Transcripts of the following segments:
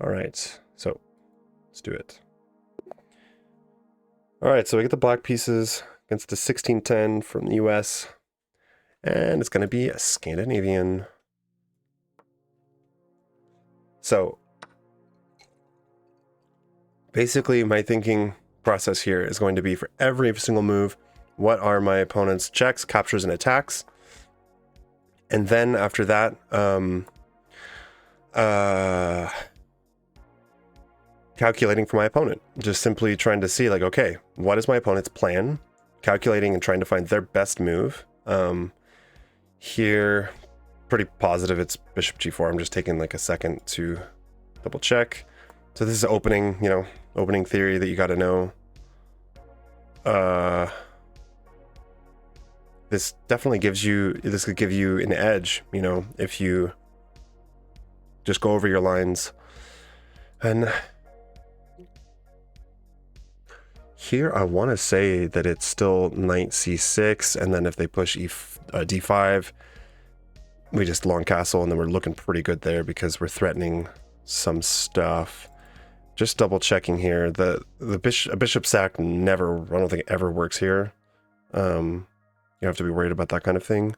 All right, so let's do it. All right, so we get the black pieces against the 1610 from the US, and it's going to be a Scandinavian. So basically my thinking process here is going to be for every single move, what are my opponent's checks, captures, and attacks? And then after that, calculating for my opponent. Just simply trying to see, like, okay, what is my opponent's plan? Calculating and trying to find their best move. Here, pretty positive it's bishop g4. I'm just taking like a second to double check. So this is opening, opening theory that you got to know. This definitely this could give you an edge, if you just go over your lines. And here I want to say that it's still knight c6, and then if they push d5, we just long castle, and then we're looking pretty good there because we're threatening some stuff. Just double checking here. The bishop sack never, I don't think it ever works here. You have to be worried about that kind of thing.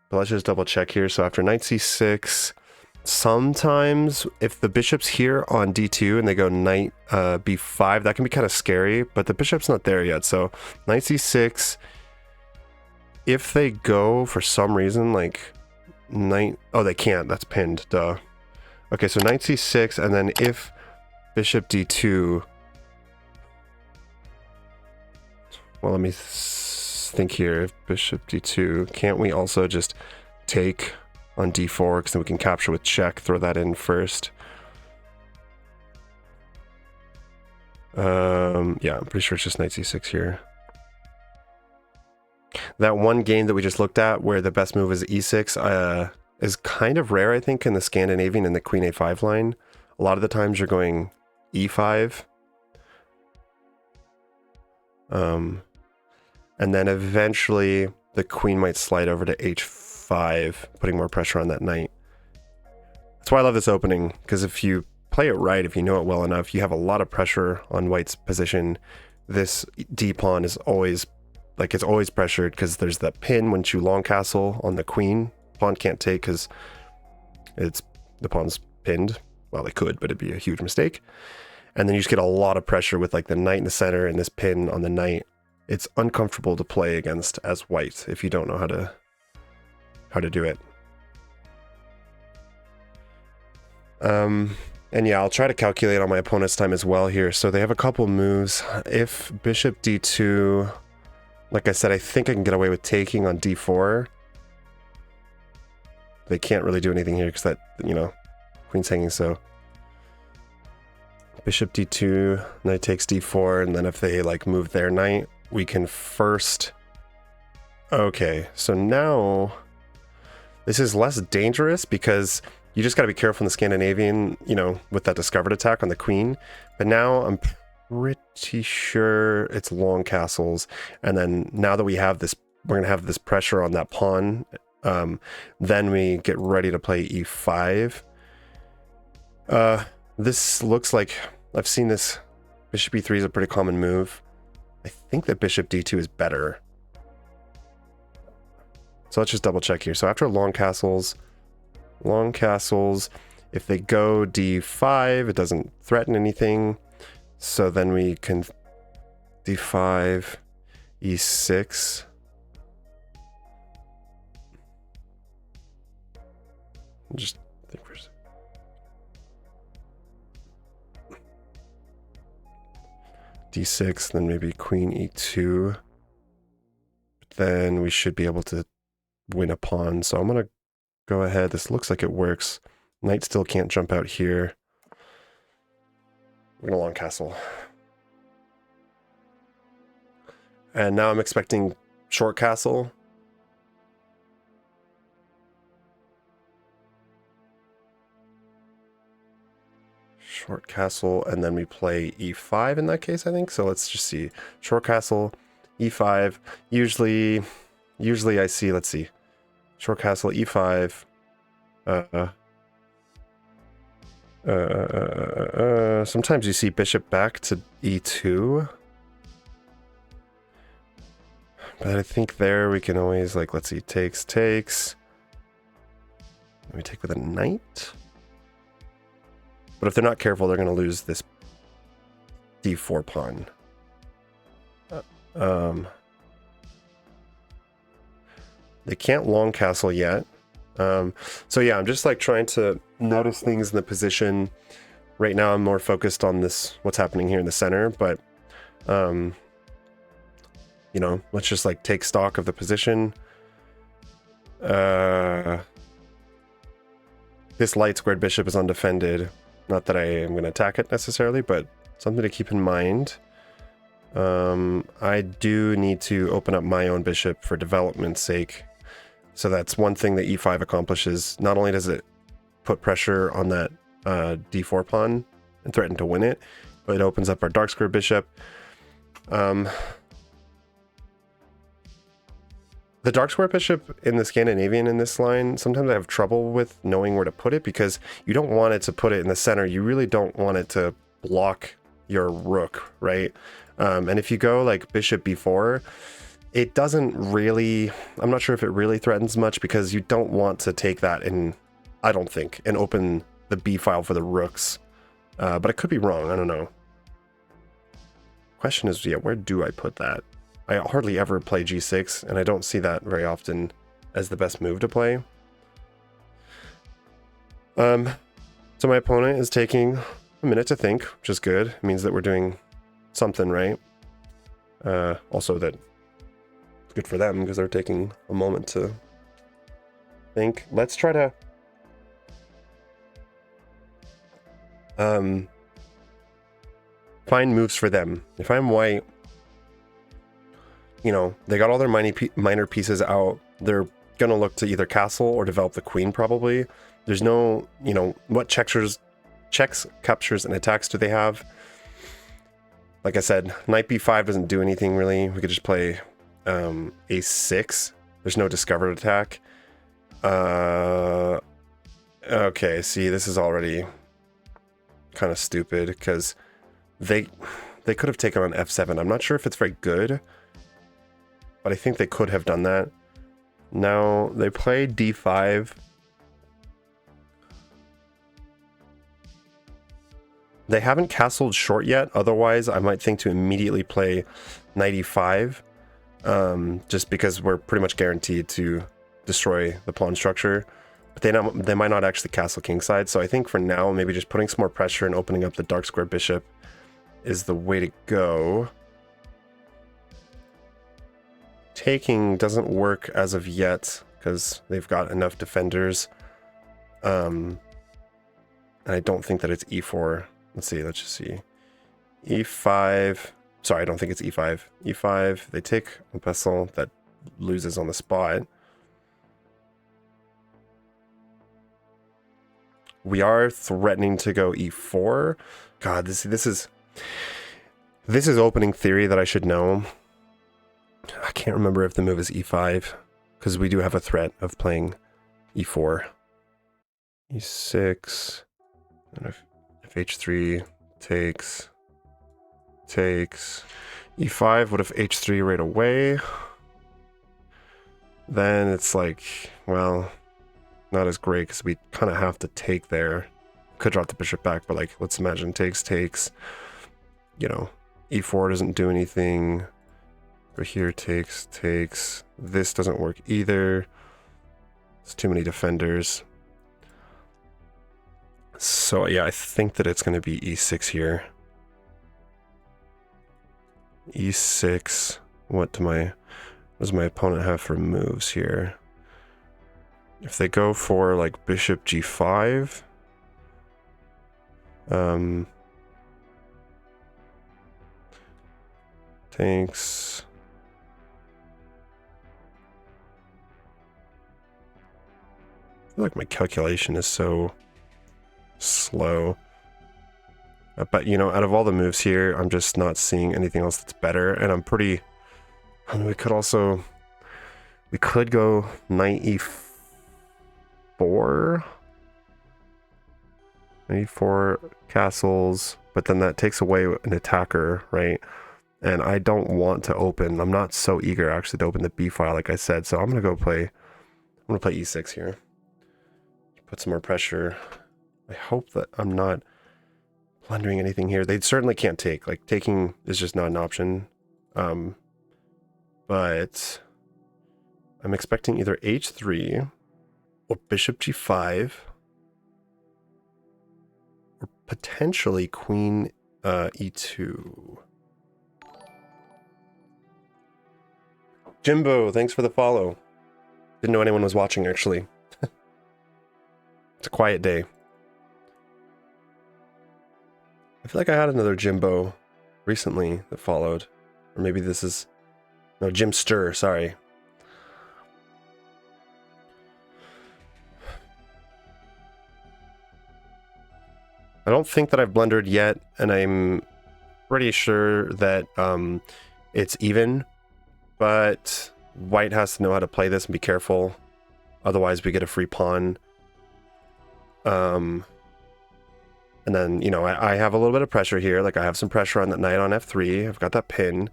But let's just double check here. So after knight c6, sometimes if the bishop's here on d2 and they go knight b5, that can be kind of scary, but the bishop's not there yet. So knight c6, if they go for some reason like knight, oh, they can't, that's pinned, duh. Okay, so knight c6, and then if bishop d2, well, let me think here. If bishop d2, can't we also just take on d4, because then we can capture with check, throw that in first. Yeah, I'm pretty sure it's just knight c6 here. That one game that we just looked at where the best move is e6 is kind of rare, I think, in the Scandinavian and the queen a5 line. A lot of the times you're going e5. And then eventually the queen might slide over to h5, putting more pressure on that knight. That's why I love this opening, because if you play it right, if you know it well enough, you have a lot of pressure on white's position. This d pawn is always, like, it's always pressured because there's that pin once you long castle on the queen. Pawn can't take because the pawn's pinned. Well, they could, but it'd be a huge mistake. And then you just get a lot of pressure with like the knight in the center and this pin on the knight. It's uncomfortable to play against as white if you don't know how to do it. And yeah, I'll try to calculate on my opponent's time as well here. So they have a couple moves. If bishop d2, like I said, I think I can get away with taking on d4. They can't really do anything here because that, queen's hanging, so bishop d2, knight takes d4, and then if they like move their knight, we can first. Okay, so now this is less dangerous because you just got to be careful in the Scandinavian, with that discovered attack on the queen. But now I'm pretty sure it's long castles, and then now that we have this, we're gonna have this pressure on that pawn. Then we get ready to play e5. This looks like, I've seen this, bishop e3 is a pretty common move. I think that bishop d2 is better. So let's just double check here. So after long castles, if they go d5, it doesn't threaten anything. So then we can d5, e6. Just think for a second. d6, then maybe queen e2. Then we should be able to win a pawn. So I'm going to go ahead. This looks like it works. Knight still can't jump out here. We're going to long castle. And now I'm expecting short castle. Short castle, and then we play e5 in that case, I think. So let's just see. Short castle, e5. Usually I see, let's see. Short castle, e5. Sometimes you see bishop back to e2. But I think there we can always, like, let's see, takes. Let me take with a knight. But if they're not careful, they're going to lose this d4 pawn. They can't long castle yet. So yeah, I'm just like trying to notice things in the position. Right now I'm more focused on this, what's happening here in the center, but you know, let's just like take stock of the position. This light squared bishop is undefended. Not that I am going to attack it necessarily, but something to keep in mind. I do need to open up my own bishop for development's sake. So that's one thing that e5 accomplishes. Not only does it put pressure on that d4 pawn and threaten to win it, but it opens up our dark square bishop. The dark square bishop in the Scandinavian in this line, sometimes I have trouble with knowing where to put it because you don't want it to put it in the center. You really don't want it to block your rook, right? And if you go like bishop b4, it doesn't really, I'm not sure if it really threatens much because you don't want to take that in, I don't think, and open the b file for the rooks. But I could be wrong, I don't know. Question is, yeah, where do I put that? I hardly ever play g6, and I don't see that very often as the best move to play. So my opponent is taking a minute to think, which is good. It means that we're doing something right. Also that it's good for them because they're taking a moment to think. Let's try to find moves for them. If I'm white, you know, they got all their minor pieces out. They're going to look to either castle or develop the queen, probably. There's no, you know, what checks, captures, and attacks do they have? Like I said, knight b5 doesn't do anything, really. We could just play a6. There's no discovered attack. Okay, see, this is already kind of stupid, because they could have taken on f7. I'm not sure if it's very good, but I think they could have done that. Now they play d5. They haven't castled short yet. Otherwise, I might think to immediately play knight e5, just because we're pretty much guaranteed to destroy the pawn structure. But they might not actually castle kingside. So I think for now, maybe just putting some more pressure and opening up the dark square bishop is the way to go. Taking doesn't work as of yet because they've got enough defenders. And I don't think that it's e4. Let's see, let's just see. e5. Sorry, I don't think it's e5. e5, they take a vessel that loses on the spot. We are threatening to go e4. God, this is opening theory that I should know. I can't remember if the move is e5, because we do have a threat of playing e4. e6, and if h3 takes, e5, what if h3 right away? Then it's like, well, not as great, because we kind of have to take there. Could drop the bishop back, but like, let's imagine takes, you know, e4 doesn't do anything. Over here, takes. This doesn't work either. It's too many defenders. So yeah, I think that it's going to be e6 here. e6. What does my opponent have for moves here? If they go for like bishop g5, takes. I feel like my calculation is so slow. But, you know, out of all the moves here, I'm just not seeing anything else that's better. And I'm pretty... I mean, we could go knight e4. I need 4 castles, but then that takes away an attacker, right? And I don't want to open. I'm not so eager actually to open the B file, like I said. So I'm gonna play E6 here. Put some more pressure. I hope that I'm not blundering anything here. They certainly can't take. Like taking is just not an option. But I'm expecting either H3 or Bishop G5 or potentially Queen E2. Jimbo, thanks for the follow. Didn't know anyone was watching, actually. It's a quiet day. I feel like I had another Jimbo recently that followed. Or maybe this is... No, Jim Stir, sorry. I don't think that I've blundered yet, and I'm pretty sure that it's even. But white has to know how to play this and be careful. Otherwise, we get a free pawn. And then, you know, I have a little bit of pressure here. Like, I have some pressure on that knight on f3. I've got that pin.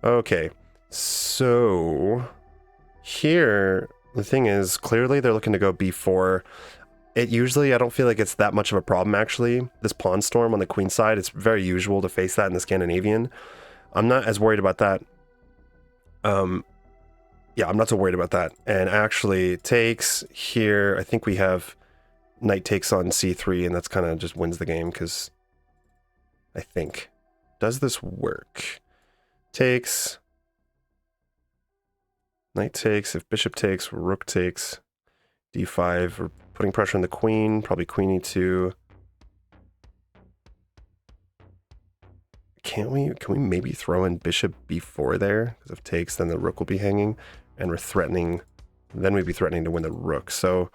Okay. So, here, the thing is, clearly they're looking to go b4. It usually, I don't feel like it's that much of a problem, actually. This pawn storm on the queen side, it's very usual to face that in the Scandinavian. I'm not as worried about that. Yeah, I'm not so worried about that. And actually takes here, I think we have knight takes on c3, and that's kind of just wins the game, because I think. Does this work? Takes. Knight takes, if bishop takes, rook takes, d5, we're putting pressure on the queen, probably queen e2. Can we maybe throw in bishop b4 there? Because if takes, then the rook will be hanging, and we're threatening, then we'd be threatening to win the rook. So,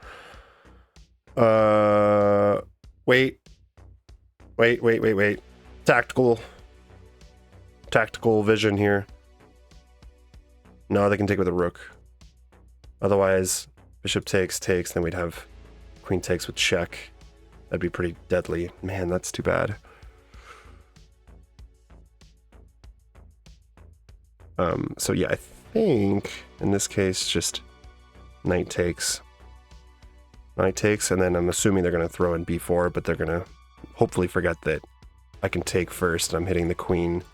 wait. Tactical vision here. No, they can take with a rook. Otherwise, bishop takes, then we'd have queen takes with check. That'd be pretty deadly. Man, that's too bad. So yeah, I think in this case, just knight takes. Knight takes, and then I'm assuming they're going to throw in b4, but they're going to hopefully forget that I can take first, and I'm hitting the queen. So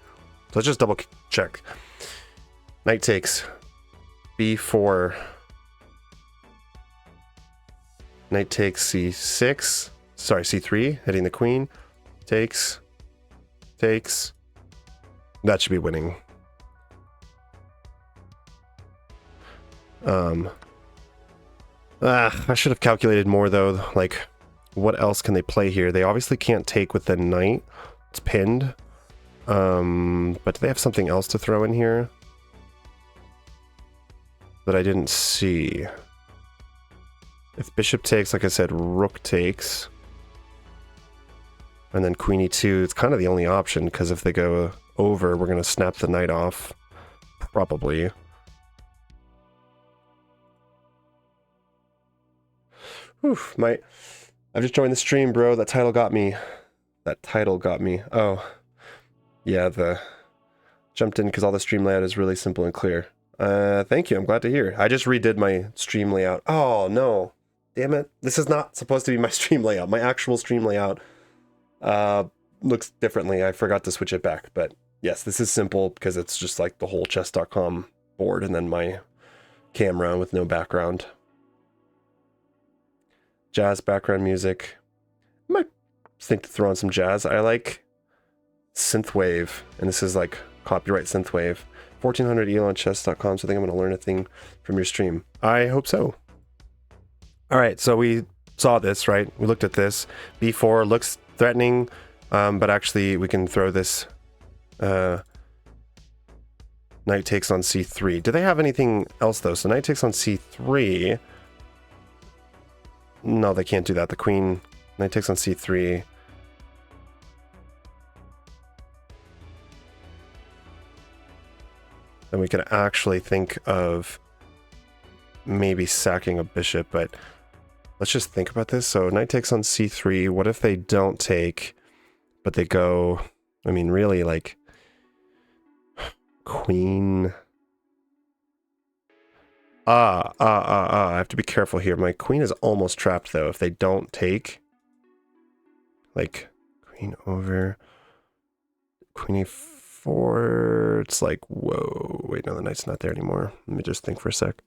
let's just double check. Knight takes, b4, knight takes c6, sorry, c3, hitting the queen, takes, that should be winning. I should have calculated more though, like, what else can they play here? They obviously can't take with the knight, it's pinned, but do they have something else to throw in here that I didn't see? If bishop takes, like I said, rook takes, and then queen e2, it's kind of the only option, because if they go over, we're going to snap the knight off, probably. Oof, I've just joined the stream, bro. That title got me. Oh, yeah, jumped in because all the stream layout is really simple and clear. Thank you. I'm glad to hear. I just redid my stream layout. Oh, no. Damn it. This is not supposed to be my stream layout. My actual stream layout looks differently. I forgot to switch it back. But yes, this is simple because it's just like the whole chess.com board and then my camera with no background. Jazz background music. I might think to throw on some jazz. I like synthwave, and this is like copyright synthwave. 1400 elonchess.com, so I think I'm going to learn a thing from your stream. I hope so. All right, so we saw this, right? We looked at this. B4 looks threatening, but actually we can throw this knight takes on c3. Do they have anything else, though? So knight takes on c3... No, they can't do that. The queen, knight takes on c3. Then we could actually think of maybe sacking a bishop, but let's just think about this. So knight takes on c3. What if they don't take, but they go, I mean, really, like, queen. I have to be careful here. My queen is almost trapped, though. If they don't take, like, queen over, queen a4, it's like, whoa. Wait, no, the knight's not there anymore. Let me just think for a sec.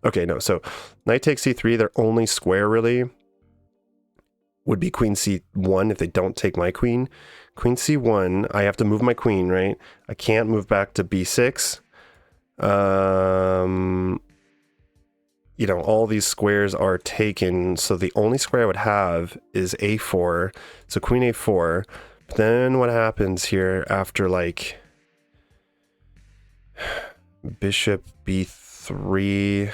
Okay, no, so knight takes c3, their only square, really, would be queen c1 if they don't take my queen. Queen c1, I have to move my queen, right? I can't move back to b6. You know, all these squares are taken, so the only square I would have is a4. So queen a4. But then what happens here after, like, bishop b3?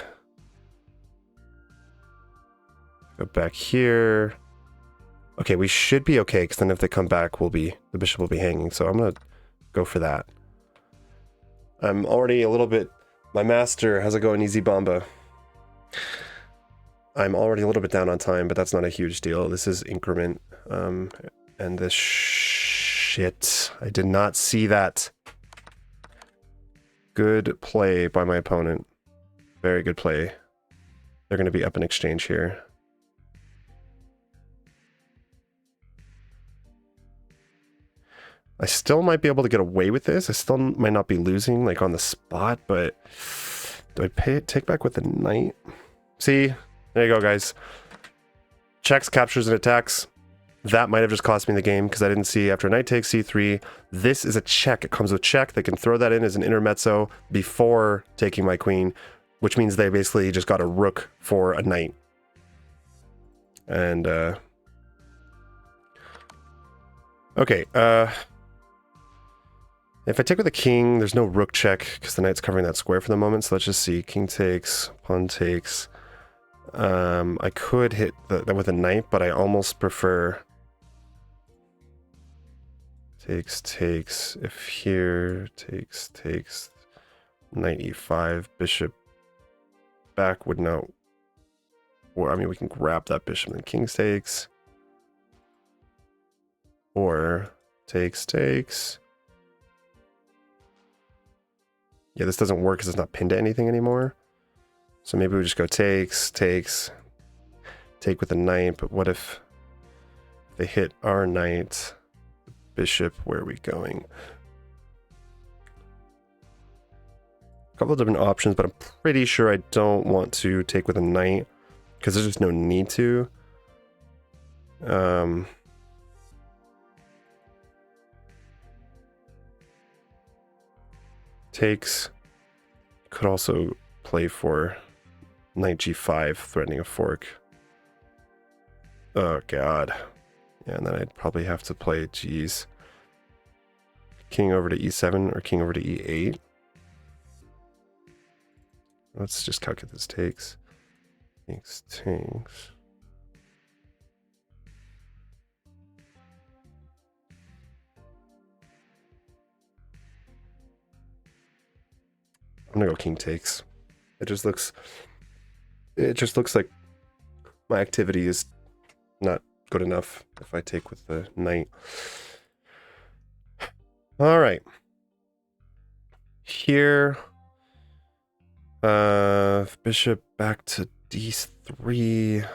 Go back here. Okay, we should be okay, because then if they come back, the bishop will be hanging. So I'm going to go for that. I'm already a little bit... My master, how's it going, Easy Bomba? I'm already a little bit down on time, but that's not a huge deal. This is increment. And this shit. I did not see that. Good play by my opponent. Very good play. They're going to be up in exchange here. I still might be able to get away with this. I still might not be losing, like, on the spot, but do I take back with the knight? See? There you go, guys. Checks, captures, and attacks. That might have just cost me the game, because I didn't see after knight takes c3. This is a check. It comes with check. They can throw that in as an intermezzo before taking my queen, which means they basically just got a rook for a knight. And, okay, if I take with a king, there's no rook check because the knight's covering that square for the moment. So let's just see. King takes, pawn takes. I could hit that with a knight, but I almost prefer takes. If here, takes, knight e5, bishop back would not... Or, I mean, we can grab that bishop and king takes. Or takes. Yeah, this doesn't work because it's not pinned to anything anymore. So maybe we just go takes, take with a knight. But what if they hit our knight, bishop? Where are we going? A couple of different options, but I'm pretty sure I don't want to take with a knight because there's just no need to. Takes. Could also play for knight g5, threatening a fork. Oh god. Yeah, and then I'd probably have to play g's. King over to e7 or king over to e8. Let's just calculate this takes. Takes. I'm gonna go king takes. It just looks like my activity is not good enough if I take with the knight. All right. Here, bishop back to d3.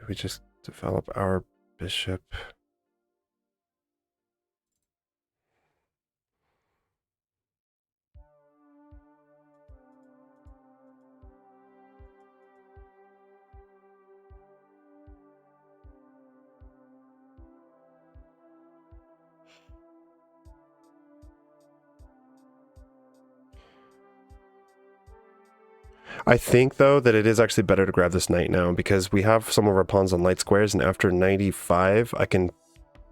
We just develop our bishop. I think, though, that it is actually better to grab this knight now because we have some of our pawns on light squares, and after knight e5, I can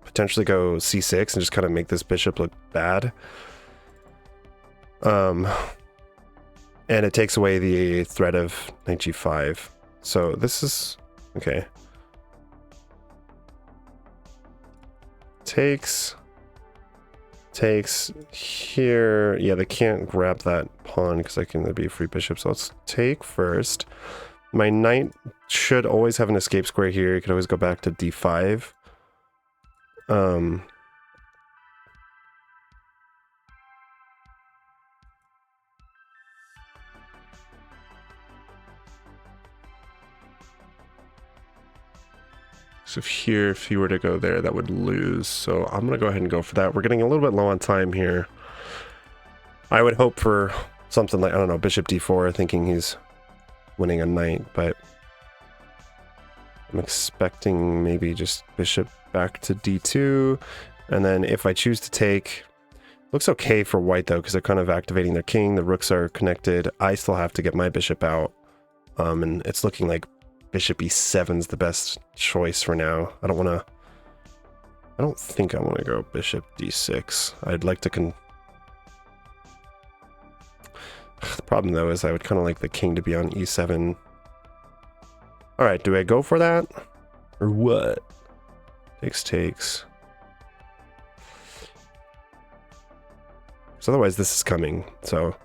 potentially go c6 and just kind of make this bishop look bad. And it takes away the threat of knight g5. So this is... okay. takes here. Yeah, they can't grab that pawn because that'd be a free bishop. So let's take first. My knight should always have an escape square here. You could always go back to d5. So here, if you were to go there, that would lose. So I'm going to go ahead and go for that. We're getting a little bit low on time here. I would hope for something like, I don't know, bishop d4, thinking he's winning a knight, but I'm expecting maybe just bishop back to d2. And then if I choose to take, looks okay for white though, because they're kind of activating their king. The rooks are connected. I still have to get my bishop out. And it's looking like bishop e7 is the best choice for now. I don't think I want to go bishop d6. I'd like to the problem though is I would kind of like the king to be on e7. All right, do I go for that or what? Takes. So otherwise this is coming, so.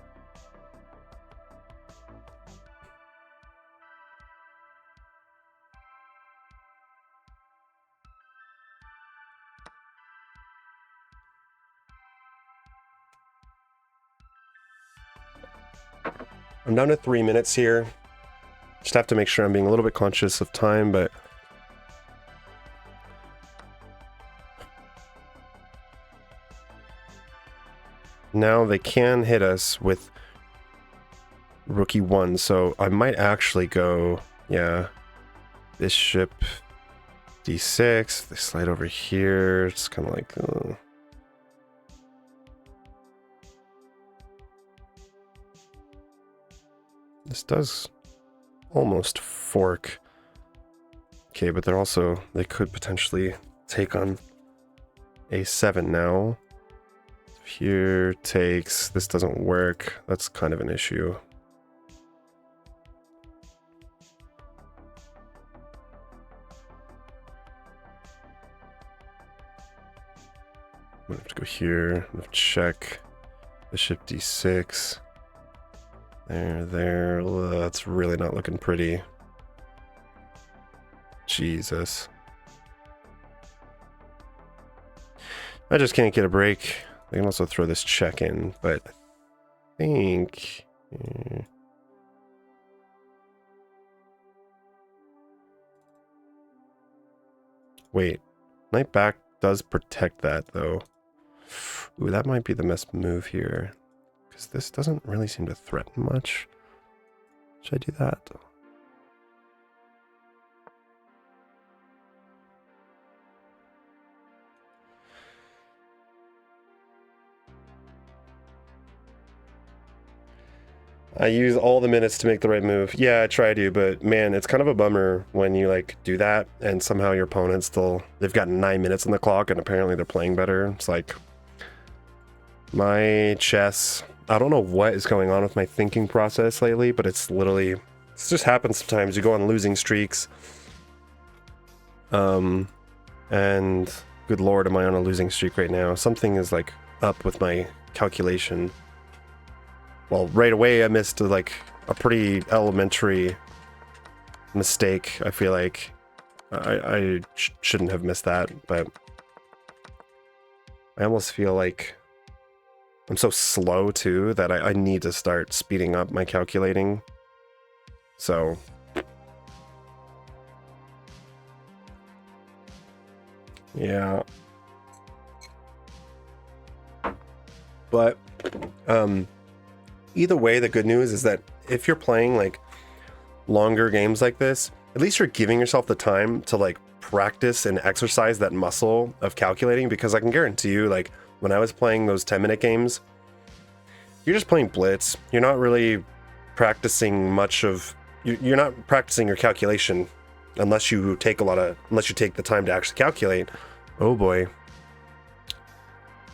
I'm down to 3 minutes here. Just have to make sure I'm being a little bit conscious of time, but now they can hit us with rook e1, so I might actually go, yeah, bishop d6. They slide over here. It's kind of like, this does almost fork. Okay, but they could potentially take on a7 now. Here takes, this doesn't work. That's kind of an issue. I'm gonna have to go here, I'm gonna check bishop d6. There. Ugh, that's really not looking pretty. Jesus. I just can't get a break. I can also throw this check in, but I think... Wait. Knight back does protect that, though. Ooh, that might be the best move here. Because this doesn't really seem to threaten much. Should I do that? I use all the minutes to make the right move. Yeah, I try to, but man, it's kind of a bummer when you like do that and somehow your opponent's they've got 9 minutes on the clock and apparently they're playing better. It's like my chess, I don't know what is going on with my thinking process lately, but it's just happens sometimes. You go on losing streaks. And good lord, am I on a losing streak right now? Something is like up with my calculation. Well, right away I missed like a pretty elementary mistake. I feel like I shouldn't have missed that, but I almost feel like I'm so slow too that I need to start speeding up my calculating. So yeah. But either way, the good news is that if you're playing like longer games like this, at least you're giving yourself the time to like practice and exercise that muscle of calculating, because I can guarantee you, like when I was playing those 10-minute games, you're just playing blitz. You're not really practicing much of, you're not practicing your calculation unless you take the time to actually calculate. Oh boy.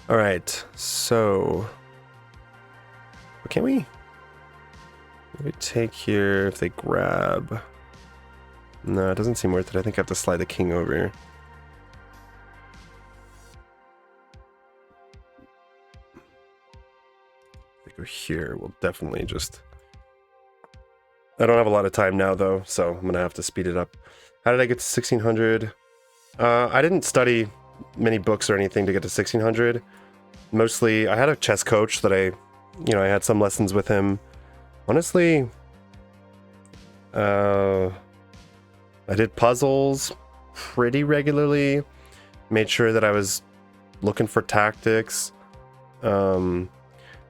All right, so what can we take here if they grab? No, it doesn't seem worth it. I think I have to slide the king over. they go here, we'll definitely just... I don't have a lot of time now, though, so I'm going to have to speed it up. How did I get to 1600? I didn't study many books or anything to get to 1600. Mostly, I had a chess coach that I had some lessons with him. Honestly, I did puzzles pretty regularly. Made sure that I was looking for tactics. But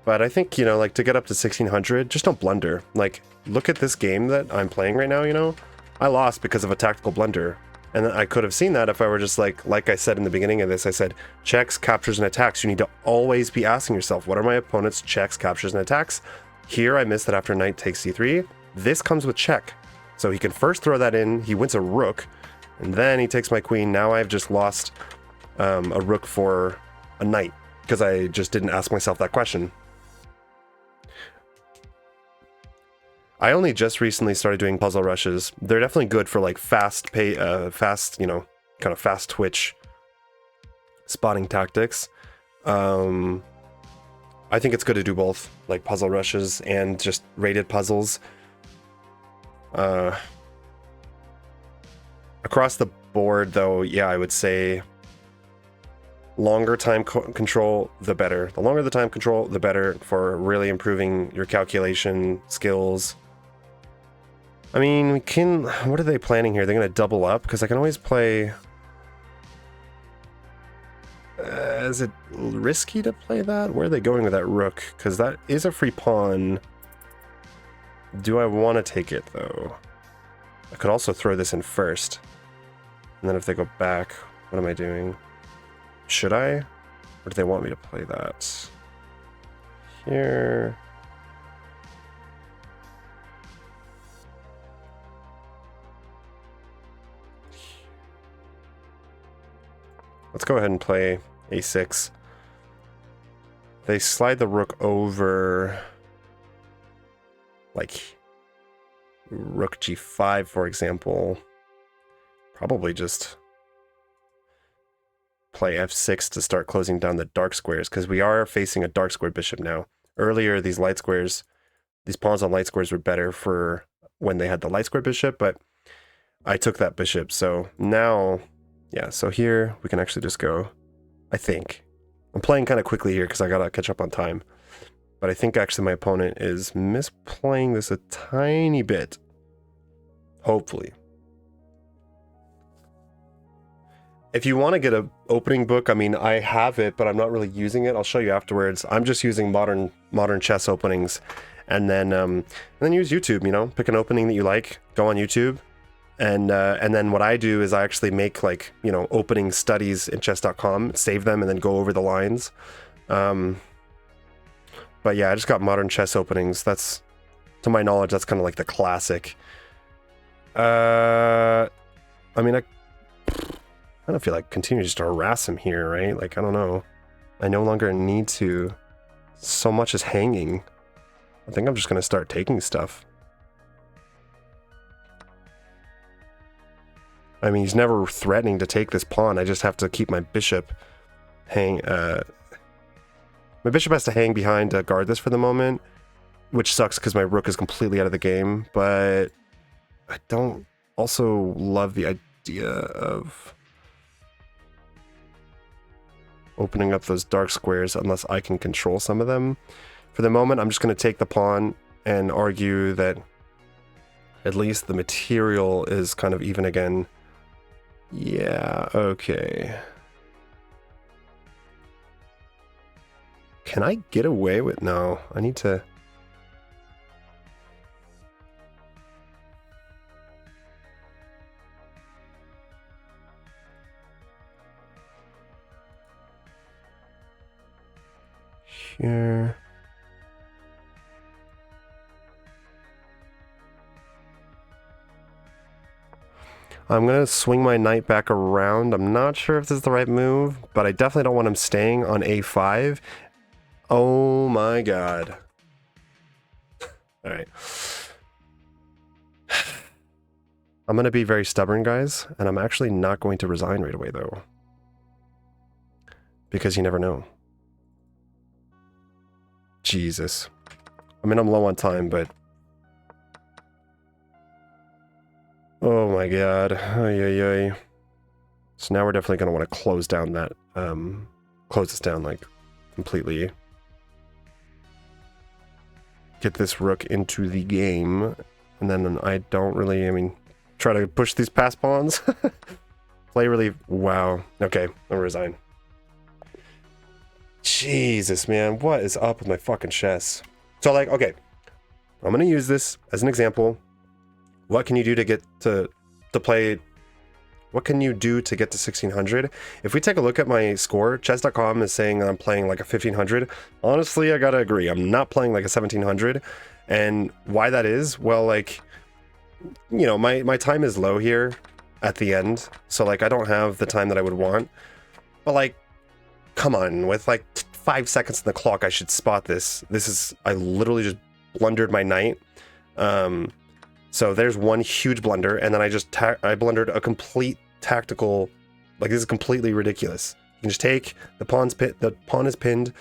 I think, like, to get up to 1600, just don't blunder. Like, look at this game that I'm playing right now, I lost because of a tactical blunder. And I could have seen that if I were just like I said in the beginning of this, I said, checks, captures, and attacks. You need to always be asking yourself, what are my opponent's checks, captures, and attacks? Here, I missed that after knight takes c3. This comes with check. So he can first throw that in, he wins a rook, and then he takes my queen. Now I've just lost a rook for a knight, because I just didn't ask myself that question. I only just recently started doing puzzle rushes. They're definitely good for like fast, kind of fast twitch spotting tactics. I think it's good to do both, like puzzle rushes and just rated puzzles. Across the board, though, yeah, I would say longer time control, the better. The longer the time control, the better for really improving your calculation skills. I mean, what are they planning here? They're going to double up? Because I can always play... is it risky to play that? Where are they going with that rook? Because that is a free pawn. Do I want to take it, though? I could also throw this in first. And then if they go back, what am I doing? Should I? Or do they want me to play that? Here... Let's go ahead and play a6. They slide the rook over, like, rook g5, for example. Probably just play f6 to start closing down the dark squares, because we are facing a dark square bishop now. Earlier, these light squares, these pawns on light squares were better for when they had the light square bishop, but I took that bishop, so now... Yeah, so here we can actually just go, I think. I'm playing kind of quickly here because I gotta catch up on time. But I think actually my opponent is misplaying this a tiny bit. Hopefully. If you want to get an opening book, I mean, I have it, but I'm not really using it. I'll show you afterwards. I'm just using modern chess openings. And then use YouTube, pick an opening that you like, go on YouTube. And then what I do is I actually make opening studies in chess.com, save them, and then go over the lines. But yeah, I just got modern chess openings. That's, to my knowledge, that's kind of like the classic. I mean, I don't feel like continuing just to harass him here, right? Like, I don't know. I no longer need to. So much is hanging. I think I'm just going to start taking stuff. I mean, he's never threatening to take this pawn. I just have to keep my bishop hang... my bishop has to hang behind to guard this for the moment, which sucks because my rook is completely out of the game, but I don't also love the idea of opening up those dark squares unless I can control some of them. For the moment, I'm just going to take the pawn and argue that at least the material is kind of even again. Yeah, okay. Can I get away with... No, I need to... Here... I'm going to swing my knight back around. I'm not sure if this is the right move, but I definitely don't want him staying on a5. Oh my god. Alright. I'm going to be very stubborn, guys, and I'm actually not going to resign right away, though. Because you never know. Jesus. I mean, I'm low on time, but... Oh my god. Ay, ay, ay. So now we're definitely going to want to close down that... close this down, like, completely. Get this rook into the game. And then I don't really, I mean... Try to push these pass pawns. Play really... Wow. Okay, I'll resign. Jesus, man. What is up with my fucking chess? So, like, okay. I'm going to use this as an example. What can you do to get to play... What can you do to get to 1600? If we take a look at my score, chess.com is saying I'm playing like a 1500. Honestly, I gotta agree. I'm not playing like a 1700. And why that is, well, like... You know, my time is low here at the end, so like I don't have the time that I would want. But like, come on, with like 5 seconds on the clock, I should spot this. This is, I literally just blundered my knight. So there's one huge blunder, and then I blundered a complete tactical, like this is completely ridiculous. You can just take the pawn is pinned.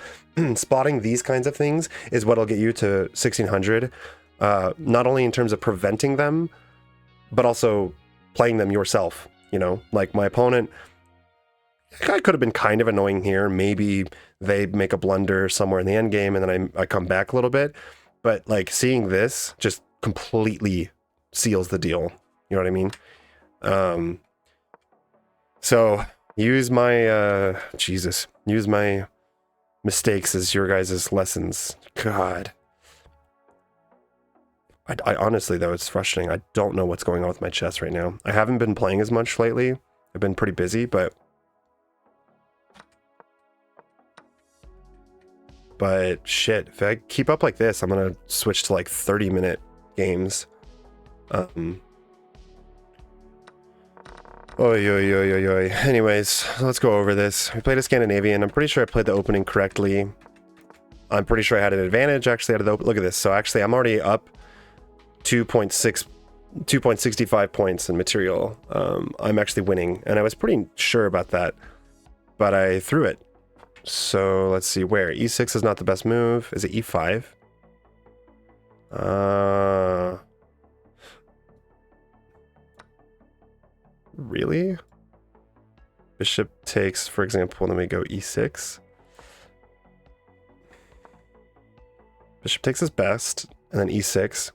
Spotting these kinds of things is what'll get you to 1600. Not only in terms of preventing them, but also playing them yourself, you know? Like, my opponent, I could have been kind of annoying here. Maybe they make a blunder somewhere in the end game, and then I come back a little bit. But, like, seeing this just completely seals the deal. You know what I mean? So, use my, use my mistakes as your guys' lessons. God. I honestly, though, it's frustrating. I don't know what's going on with my chess right now. I haven't been playing as much lately. I've been pretty busy, but shit, if I keep up like this, I'm gonna switch to like 30-minute games. Anyways, let's go over this. We played a Scandinavian. I'm pretty sure I played the opening correctly. I'm pretty sure I had an advantage actually out of the open. Look at this. So actually, I'm already up 2.65 points in material. I'm actually winning, and I was pretty sure about that, but I threw it. So let's see where. E6 is not the best move. Is it E5? Really? Bishop takes, for example, then we go E6. Bishop takes is best, and then E6.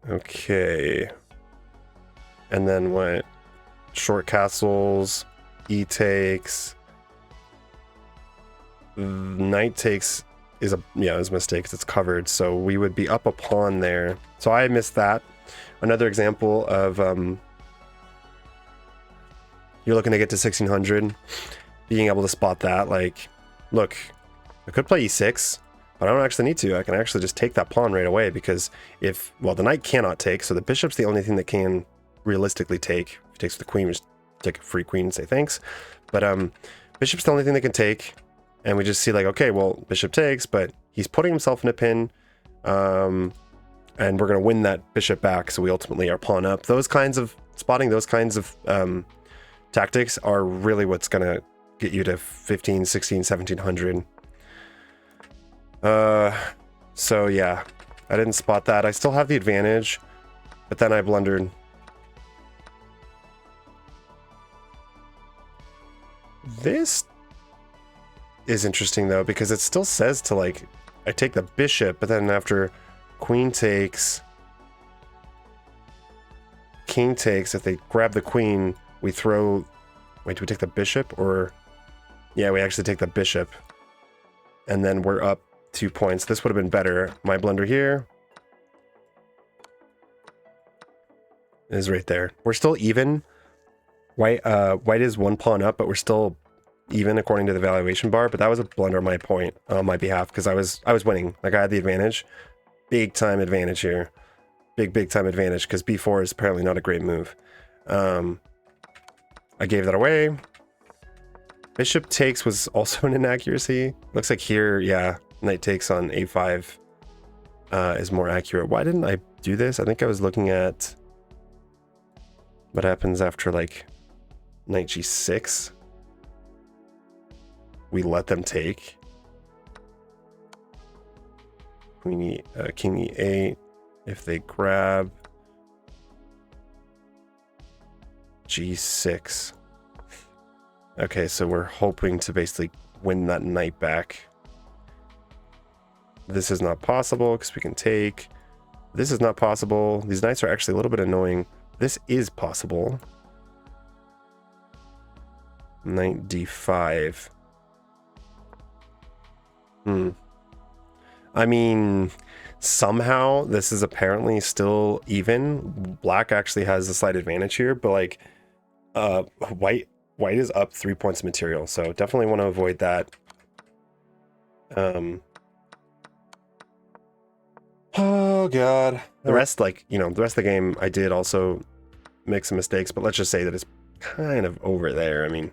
Okay. And then what? Short castles, E takes. Knight takes is a mistake because it's covered, so we would be up a pawn there. So I missed that. Another example of you're looking to get to 1600, being able to spot that. Like, look, I could play E6. But I don't actually need to. I can actually just take that pawn right away because well, the knight cannot take, so the bishop's the only thing that can realistically take. If he takes the queen, we just take a free queen and say thanks. But bishop's the only thing that can take, and we just see like, okay, well, bishop takes, but he's putting himself in a pin, and we're going to win that bishop back, so we ultimately are pawn up. Those kinds of, spotting those kinds of tactics are really what's going to get you to 15, 16, 1700. So yeah, I didn't spot that. I still have the advantage, but then I blundered. This is interesting though, because it still says to like, I take the bishop, but then after queen takes, king takes, if they grab the queen, we throw, wait, do we take the bishop or? Yeah, we actually take the bishop, and then we're up 2 points. This would have been better. My blunder here is right there. We're still even. White is 1 pawn up, but we're still even according to the valuation bar. But that was a blunder on my point, on my behalf, because I was winning. Like, I had the advantage. Big time advantage here. Big time advantage, because b4 is apparently not a great move. I gave that away. Bishop takes was also an inaccuracy. Looks like here, yeah. Knight takes on a5 is more accurate. Why didn't I do this? I think I was looking at what happens after like knight g6. we let them take. Queen king e8. If they grab g6. Okay, so we're hoping to basically win that knight back. This is not possible because we can take. This is not possible. These knights are actually a little bit annoying. This is possible. Knight d5. I mean, somehow this is apparently still even. Black actually has a slight advantage here, but like white is up 3 points of material, so definitely want to avoid that. Oh god. The rest, like, you know, the rest of the game I did also make some mistakes, but let's just say that it's kind of over there. I mean,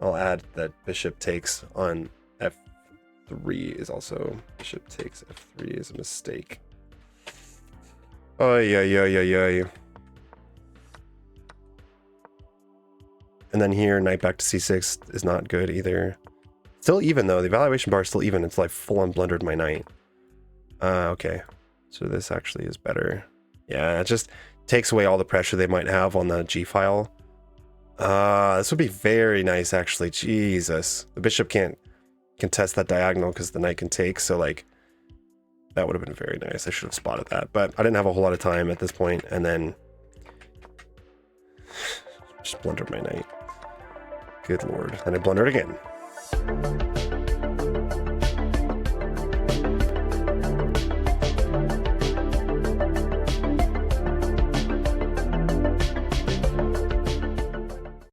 I'll add that bishop takes on f3 is also bishop takes f3 is a mistake. Oh yeah. And then here, knight back to c6 is not good either. Still even though, the evaluation bar is still even. It's like full on blundered my knight. Okay. So this actually is better. Yeah, it just takes away all the pressure they might have on the g file. This would be very nice actually. Jesus. The bishop can't contest that diagonal because the knight can take, so like that would have been very nice. I should have spotted that, but I didn't have a whole lot of time at this point, and then just blundered my knight. Good lord. And I blundered again.